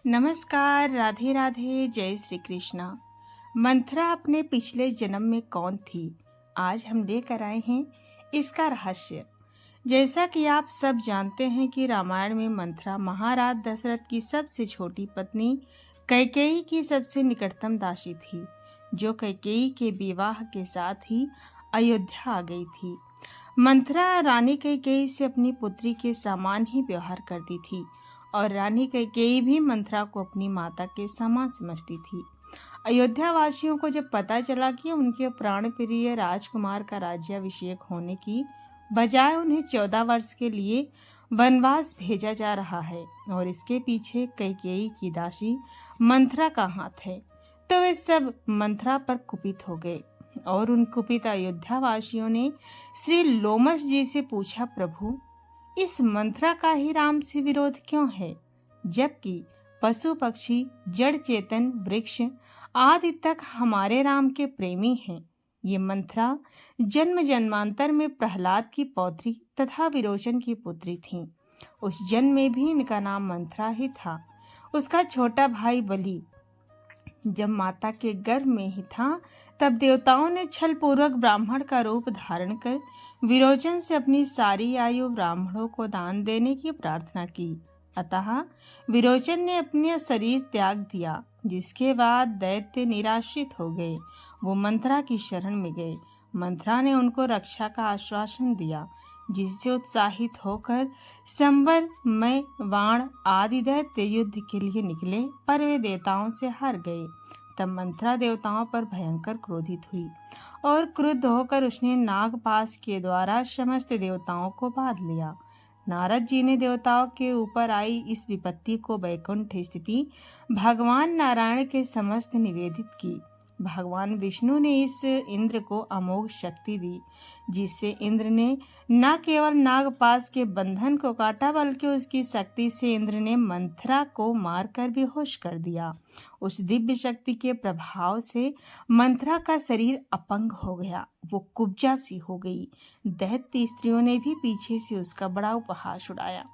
नमस्कार, राधे राधे, जय श्री कृष्णा। मंथरा अपने पिछले जन्म में कौन थी? आज हम लेकर आए हैं इसका रहस्य। जैसा कि आप सब जानते हैं कि रामायण में मंथरा महाराज दशरथ की सबसे छोटी पत्नी कैकेयी की सबसे निकटतम दासी थी, जो कैकेयी के विवाह के साथ ही अयोध्या आ गई थी। मंथरा रानी कैकेयी से अपनी पुत्री के समान ही व्यवहार करती थी और रानी कैकेयी भी मंथरा को अपनी माता के समान समझती थी। अयोध्या वासियों को जब पता चला कि उनके प्राण प्रिय राजकुमार का राज्याभिषेक होने की बजाय उन्हें 14 वर्ष के लिए वनवास भेजा जा रहा है और इसके पीछे कैकेयी की दासी मंथरा का हाथ है, तो वे सब मंथरा पर कुपित हो गए और उन कुपित अयोध्या वासियों ने श्री लोमश जी से पूछा, प्रभु, इस मंथरा का ही राम से विरोध क्यों है, जबकि पशु पक्षी जड़ चेतन वृक्ष आदि तक हमारे राम के प्रेमी हैं। ये मंथरा जन्म जन्मांतर में प्रहलाद की पौत्री तथा विरोचन की पुत्री थी। उस जन्म में भी इनका नाम मंथरा ही था। उसका छोटा भाई बलि जब माता के गर्भ में ही था, तब देवताओं ने छल पूर्वक ब्राह्मण का रूप धारण कर विरोचन से अपनी सारी आयु ब्राह्मणों को दान देने की प्रार्थना की। अतः विरोचन ने अपना शरीर त्याग दिया, जिसके बाद दैत्य निराश्रित हो गए। वो मंथरा की शरण में गए। मंथरा ने उनको रक्षा का आश्वासन दिया, जिससे उत्साहित होकर संबर में बाण आदि दैत्य युद्ध के लिए निकले, पर वे देवताओं से हार गए। तब मंथरा देवताओं पर भयंकर क्रोधित हुई और क्रुद्ध होकर उसने नागपाश के द्वारा समस्त देवताओं को बांध लिया। नारद जी ने देवताओं के ऊपर आई इस विपत्ति को वैकुंठ स्थिति भगवान नारायण के समस्त निवेदित की। भगवान विष्णु ने इस इंद्र को अमोघ शक्ति दी, जिससे इंद्र ने न केवल नागपाश के बंधन को काटा, बल्कि उसकी शक्ति से इंद्र ने मंथरा को मारकर बेहोश कर दिया। उस दिव्य शक्ति के प्रभाव से मंथरा का शरीर अपंग हो गया, वो कुब्जा सी हो गई। दैत्य स्त्रियों ने भी पीछे से उसका बड़ा उपहास उड़ाया।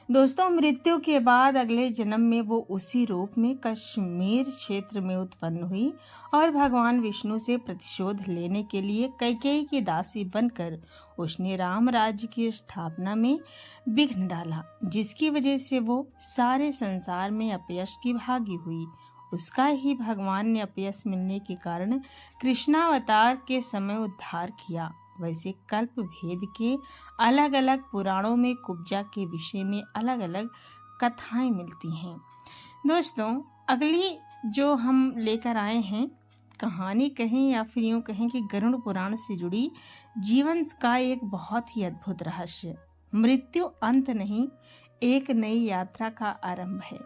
दोस्तों, मृत्यु के बाद अगले जन्म में वो उसी रूप में कश्मीर क्षेत्र में उत्पन्न हुई और भगवान विष्णु से प्रतिशोध लेने के लिए कैकेयी की दासी बनकर उसने राम राज्य की स्थापना में विघ्न डाला, जिसकी वजह से वो सारे संसार में अपयश की भागी हुई। उसका ही भगवान ने अपयश मिलने के कारण कृष्णावतार के समय उद्धार किया। वैसे कल्प भेद के अलग अलग पुराणों में कुब्जा के विषय में अलग अलग कथाएं मिलती हैं। दोस्तों, अगली जो हम लेकर आए हैं कहानी कहें या फिर यूं कहें कि गरुड़ पुराण से जुड़ी जीवन का एक बहुत ही अद्भुत रहस्य। मृत्यु अंत नहीं, एक नई यात्रा का आरंभ है।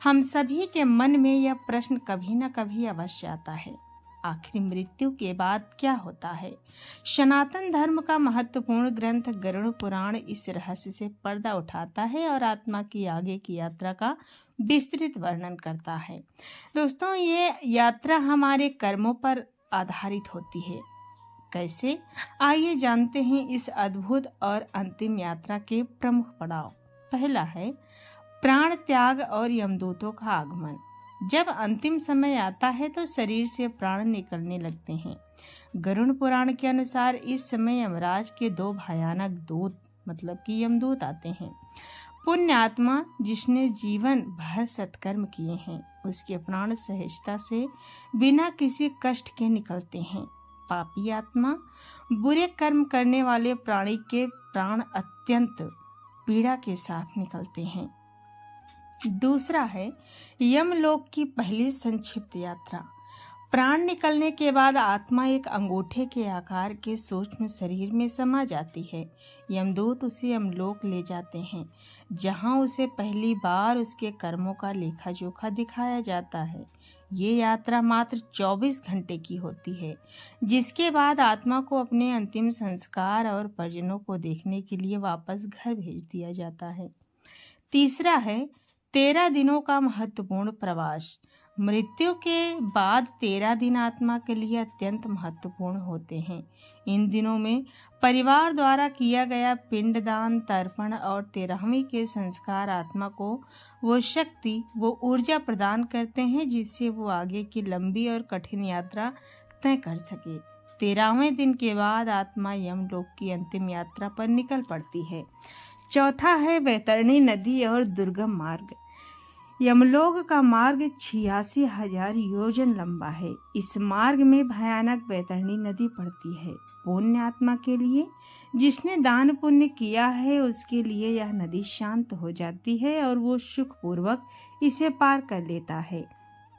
हम सभी के मन में यह प्रश्न कभी न कभी अवश्य आता है, आखिर मृत्यु के बाद क्या होता है? सनातन धर्म का महत्वपूर्ण ग्रंथ गरुड़ पुराण इस रहस्य से पर्दा उठाता है और आत्मा की आगे की यात्रा का विस्तृत वर्णन करता है। दोस्तों, ये यात्रा हमारे कर्मों पर आधारित होती है। कैसे? आइए जानते हैं इस अद्भुत और अंतिम यात्रा के प्रमुख पड़ाव। पहला है प्राण त्याग और यमदूतों का आगमन। जब अंतिम समय आता है तो शरीर से प्राण निकलने लगते हैं। गरुड़ पुराण के अनुसार इस समय यमराज के 2 भयानक दूत मतलब कि यमदूत आते हैं। पुण्य आत्मा जिसने जीवन भर सत्कर्म किए हैं, उसके प्राण सहजता से बिना किसी कष्ट के निकलते हैं। पापी आत्मा बुरे कर्म करने वाले प्राणी के प्राण अत्यंत पीड़ा के साथ निकलते हैं। दूसरा है यमलोक की पहली संक्षिप्त यात्रा। प्राण निकलने के बाद आत्मा एक अंगूठे के आकार के सूक्ष्म शरीर में समा जाती है। यमदूत उसे यमलोक ले जाते हैं, जहां उसे पहली बार उसके कर्मों का लेखा जोखा दिखाया जाता है। ये यात्रा मात्र 24 घंटे की होती है, जिसके बाद आत्मा को अपने अंतिम संस्कार और परिजनों को देखने के लिए वापस घर भेज दिया जाता है। तीसरा है 13 दिनों का महत्वपूर्ण प्रवास। मृत्यु के बाद 13 दिन आत्मा के लिए अत्यंत महत्वपूर्ण होते हैं। इन दिनों में परिवार द्वारा किया गया पिंडदान, तर्पण और 13वीं के संस्कार आत्मा को वो शक्ति, वो ऊर्जा प्रदान करते हैं जिससे वो आगे की लंबी और कठिन यात्रा तय कर सके। 13वें दिन के बाद आत्मा यमलोक की अंतिम यात्रा पर निकल पड़ती है। चौथा है वैतरणी नदी और दुर्गम मार्ग। यमलोक का मार्ग 86,000 योजन लंबा है। इस मार्ग में भयानक वैतरणी नदी पड़ती है। पुण्य आत्मा के लिए, जिसने दान पुण्य किया है, उसके लिए यह नदी शांत हो जाती है और वो सुखपूर्वक इसे पार कर लेता है।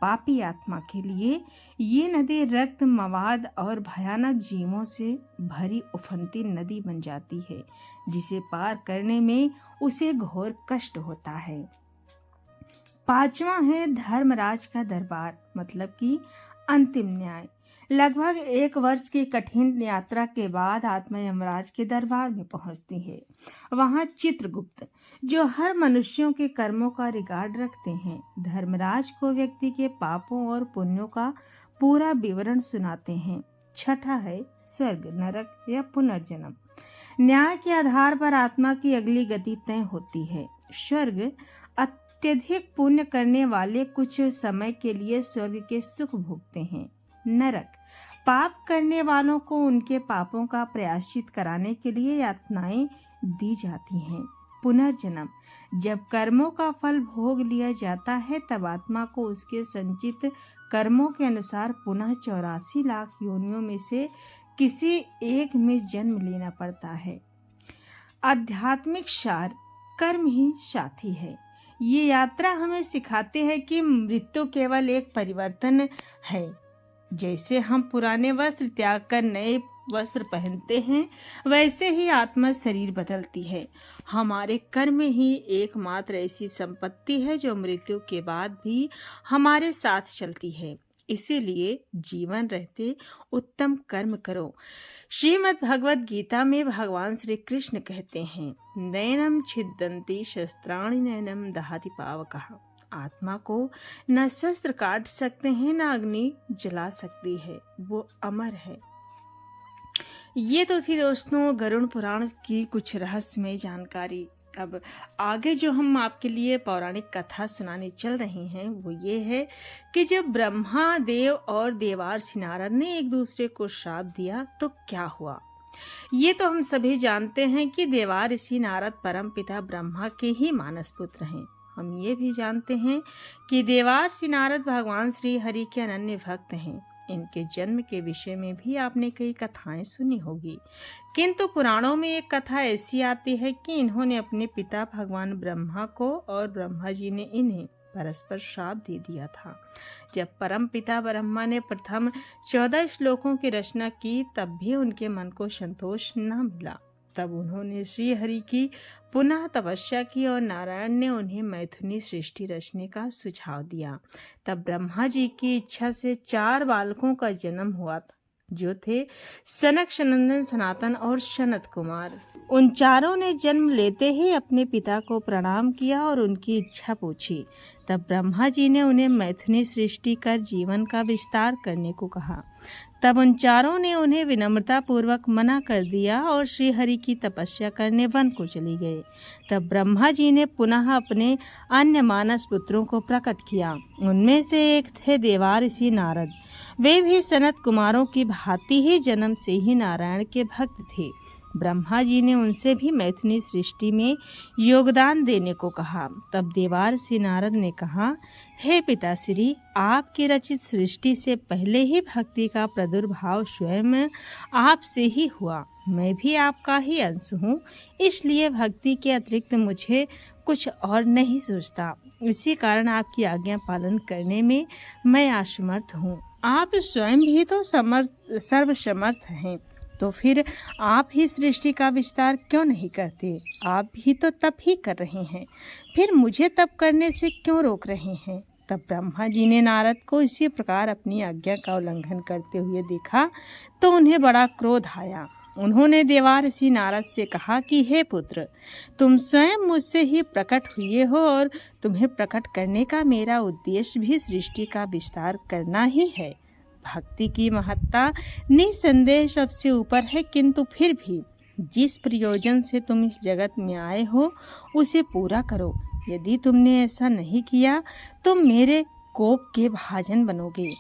पापी आत्मा के लिए ये नदी रक्त, मवाद और भयानक जीवों से भरी उफनती नदी बन जाती है, जिसे पार करने में उसे घोर कष्ट होता है। पांचवा है धर्मराज का दरबार, मतलब कि अंतिम न्याय। लगभग 1 वर्ष की कठिन यात्रा के बाद आत्मा यमराज के दरबार में पहुंचती है। वहां चित्रगुप्त, जो हर मनुष्यों के कर्मों का रिकॉर्ड रखते हैं, धर्मराज को व्यक्ति के पापों और पुण्यों का पूरा विवरण सुनाते हैं। छठा है स्वर्ग, नरक या पुनर्जन्म। न्याय के आधार पर आत्मा की अगली गति तय होती है। स्वर्ग, अत्यधिक पुण्य करने वाले कुछ समय के लिए स्वर्ग के सुख भोगते हैं। नरक, पाप करने वालों को उनके पापों का प्रायश्चित कराने के लिए यातनाएं दी जाती हैं। पुनर्जन्म, जब कर्मों का फल भोग लिया जाता है तब आत्मा को उसके संचित कर्मों के अनुसार पुनः 84 लाख योनियों में से किसी एक में जन्म लेना पड़ता है। आध्यात्मिक सार, कर्म ही साथी है। ये यात्रा हमें सिखाते हैं कि मृत्यु केवल एक परिवर्तन है। जैसे हम पुराने वस्त्र त्याग कर नए वस्त्र पहनते हैं, वैसे ही आत्मा शरीर बदलती है। हमारे कर्म ही एकमात्र ऐसी संपत्ति है जो मृत्यु के बाद भी हमारे साथ चलती है। इसीलिए जीवन रहते उत्तम कर्म करो। श्रीमद् भगवद गीता में भगवान श्री कृष्ण कहते हैं, नैनम छिद्दन्ति शस्त्राणि नैनम दहति पावकः। आत्मा को न शस्त्र काट सकते हैं, न अग्नि जला सकती है, वो अमर है। ये तो थी दोस्तों गरुड़ पुराण की कुछ रहस्यमय जानकारी। अब आगे जो हम आपके लिए पौराणिक कथा सुनाने चल रहे हैं वो ये है कि जब ब्रह्मा देव और देवार्षि नारद ने एक दूसरे को श्राप दिया तो क्या हुआ। ये तो हम सभी जानते हैं कि देवार्षि नारद परम पिता ब्रह्मा के ही मानस पुत्र हैं। हम ये भी जानते हैं कि देवार्षि नारद भगवान श्री हरि के अनन्य भक्त हैं। इनके जन्म के विषय में भी आपने कई कथाएं सुनी होगी, किंतु पुराणों में एक कथा ऐसी आती है कि इन्होंने अपने पिता भगवान ब्रह्मा को और ब्रह्मा जी ने इन्हें परस्पर श्राप दे दिया था। जब परम पिता ब्रह्मा ने प्रथम 14 श्लोकों की रचना की तब भी उनके मन को संतोष न मिला। तब उन्होंने श्री हरि की पुनः तपस्या की और नारायण ने उन्हें मैथुनी सृष्टि रचने का सुझाव दिया। तब ब्रह्मा जी की इच्छा से 4 बालकों का जन्म हुआ था, जो थे सनक, सनंदन, सनातन और सनत कुमार। उन चारों ने जन्म लेते ही अपने पिता को प्रणाम किया और उनकी इच्छा पूछी। तब ब्रह्मा जी ने उन्हें मैथुनी सृष्टि कर जीवन का विस्तार करने को कहा। तब उन चारों ने उन्हें विनम्रता पूर्वक मना कर दिया और श्री हरि की तपस्या करने वन को चली गए। तब ब्रह्मा जी ने पुनः अपने अन्य मानस पुत्रों को प्रकट किया। उनमें से एक थे देवार्षि नारद। वे भी सनत कुमारों की भांति ही जन्म से ही नारायण के भक्त थे। ब्रह्मा जी ने उनसे भी मैथुनी सृष्टि में योगदान देने को कहा। तब देवार्षि नारद ने कहा, हे पिताश्री, आपकी रचित सृष्टि से पहले ही भक्ति का प्रादुर्भाव स्वयं आपसे ही हुआ। मैं भी आपका ही अंश हूँ, इसलिए भक्ति के अतिरिक्त मुझे कुछ और नहीं सोचता। इसी कारण आपकी आज्ञा पालन करने में मैं असमर्थ हूँ। आप स्वयं भी तो सर्वसमर्थ हैं, तो फिर आप ही सृष्टि का विस्तार क्यों नहीं करते? आप भी तो तप ही कर रहे हैं, फिर मुझे तप करने से क्यों रोक रहे हैं? तब ब्रह्मा जी ने नारद को इसी प्रकार अपनी आज्ञा का उल्लंघन करते हुए देखा तो उन्हें बड़ा क्रोध आया। उन्होंने देवार्षि नारद से कहा कि हे पुत्र, तुम स्वयं मुझसे ही प्रकट हुए हो और तुम्हें प्रकट करने का मेरा उद्देश्य भी सृष्टि का विस्तार करना ही है। भक्ति की महत्ता निसंदेह सबसे ऊपर है, किंतु फिर भी जिस प्रयोजन से तुम इस जगत में आए हो उसे पूरा करो। यदि तुमने ऐसा नहीं किया तो मेरे कोप के भाजन बनोगे।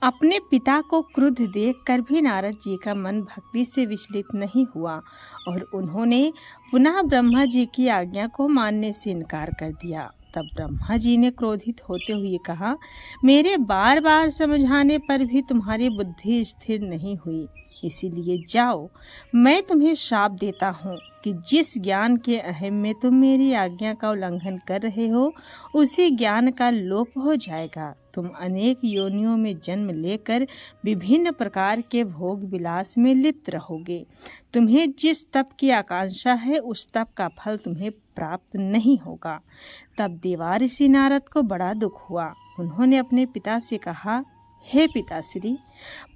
अपने पिता को क्रुद्ध देखकर भी नारद जी का मन भक्ति से विचलित नहीं हुआ और उन्होंने पुनः ब्रह्मा जी की आज्ञा को मानने से इनकार कर दिया। तब ब्रह्मा जी ने क्रोधित होते हुए कहा, मेरे बार बार समझाने पर भी तुम्हारी बुद्धि स्थिर नहीं हुई, इसीलिए जाओ, मैं तुम्हें श्राप देता हूँ कि जिस ज्ञान के अहम में तुम मेरी आज्ञा का उल्लंघन कर रहे हो उसी ज्ञान का लोप हो जाएगा। तुम अनेक योनियों में जन्म लेकर विभिन्न प्रकार के भोग विलास में लिप्त रहोगे। तुम्हें जिस तप की आकांक्षा है उस तप का फल तुम्हें प्राप्त नहीं होगा। तब देवाऋषि नारद को बड़ा दुख हुआ। उन्होंने अपने पिता से कहा, हे पिताश्री,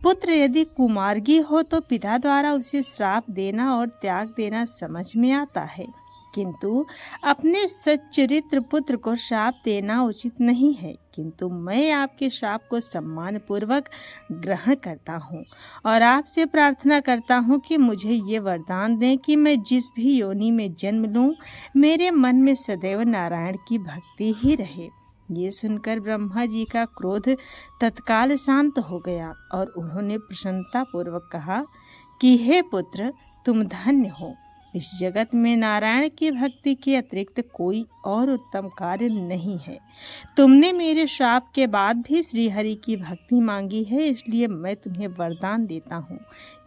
पुत्र यदि कुमार्गी हो तो पिता द्वारा उसे श्राप देना और त्याग देना समझ में आता है, किंतु अपने सच्चरित्र पुत्र को श्राप देना उचित नहीं है। किंतु मैं आपके श्राप को सम्मान पूर्वक ग्रहण करता हूँ और आपसे प्रार्थना करता हूँ कि मुझे ये वरदान दें कि मैं जिस भी योनि में जन्म लूँ मेरे मन में सदैव नारायण की भक्ति ही रहे। ये सुनकर ब्रह्मा जी का क्रोध तत्काल शांत हो गया और उन्होंने प्रसन्नता पूर्वक कहा कि हे पुत्र, तुम धन्य हो। इस जगत में नारायण की भक्ति के अतिरिक्त कोई और उत्तम कार्य नहीं है। तुमने मेरे श्राप के बाद भी श्रीहरि की भक्ति मांगी है, इसलिए मैं तुम्हें वरदान देता हूँ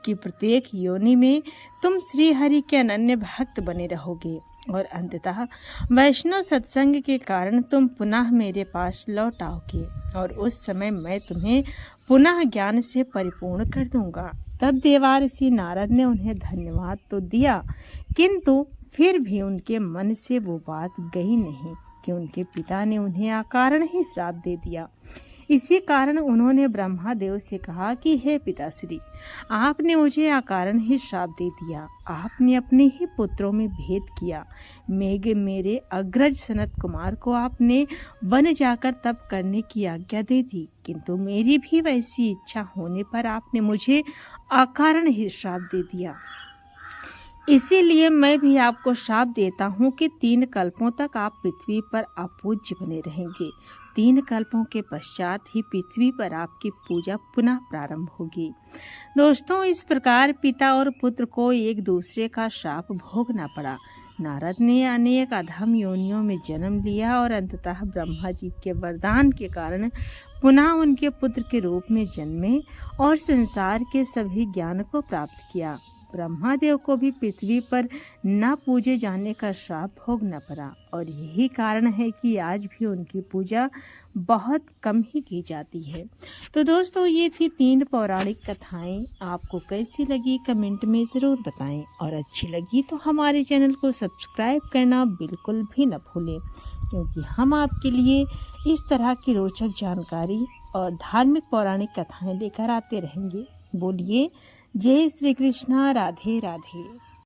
कि प्रत्येक योनि में तुम श्रीहरि के अनन्य भक्त बने रहोगे और अंततः वैष्णव सत्संग के कारण तुम पुनः मेरे पास लौट आओगे और उस समय मैं तुम्हें पुनः ज्ञान से परिपूर्ण कर दूंगा। तब देवाऋषि नारद ने उन्हें धन्यवाद तो दिया, किंतु फिर भी उनके मन से वो बात गई नहीं कि उनके पिता ने उन्हें अकारण ही श्राप दे दिया। इसी कारण उन्होंने ब्रह्मादेव से कहा कि हे पिताश्री, आपने मुझे अकारण ही श्राप दे दिया। आपने अपने ही पुत्रों में भेद किया। मेरे अग्रज सनत कुमार को आपने वन जाकर तप करने की आज्ञा दे दी, किंतु मेरी भी वैसी इच्छा होने पर आपने मुझे अकारण ही श्राप दे दिया। इसीलिए मैं भी आपको श्राप देता हूँ कि 3 कल्पों तक आप पृथ्वी पर अपूज्य बने रहेंगे। 3 कल्पों के पश्चात ही पृथ्वी पर आपकी पूजा पुनः प्रारंभ होगी। दोस्तों, इस प्रकार पिता और पुत्र को एक दूसरे का श्राप भोगना पड़ा। नारद ने अनेक अधम योनियों में जन्म लिया और अंततः ब्रह्मा जी के वरदान के कारण पुनः उनके पुत्र के रूप में जन्मे और संसार के सभी ज्ञान को प्राप्त किया। ब्रह्मादेव को भी पृथ्वी पर न पूजे जाने का श्राप भोगना पड़ा और यही कारण है कि आज भी उनकी पूजा बहुत कम ही की जाती है। तो दोस्तों, ये थी 3 पौराणिक कथाएं। आपको कैसी लगी कमेंट में ज़रूर बताएं और अच्छी लगी तो हमारे चैनल को सब्सक्राइब करना बिल्कुल भी न भूलें, क्योंकि हम आपके लिए इस तरह की रोचक जानकारी और धार्मिक पौराणिक कथाएं लेकर आते रहेंगे। बोलिए जय श्री कृष्णा, राधे राधे।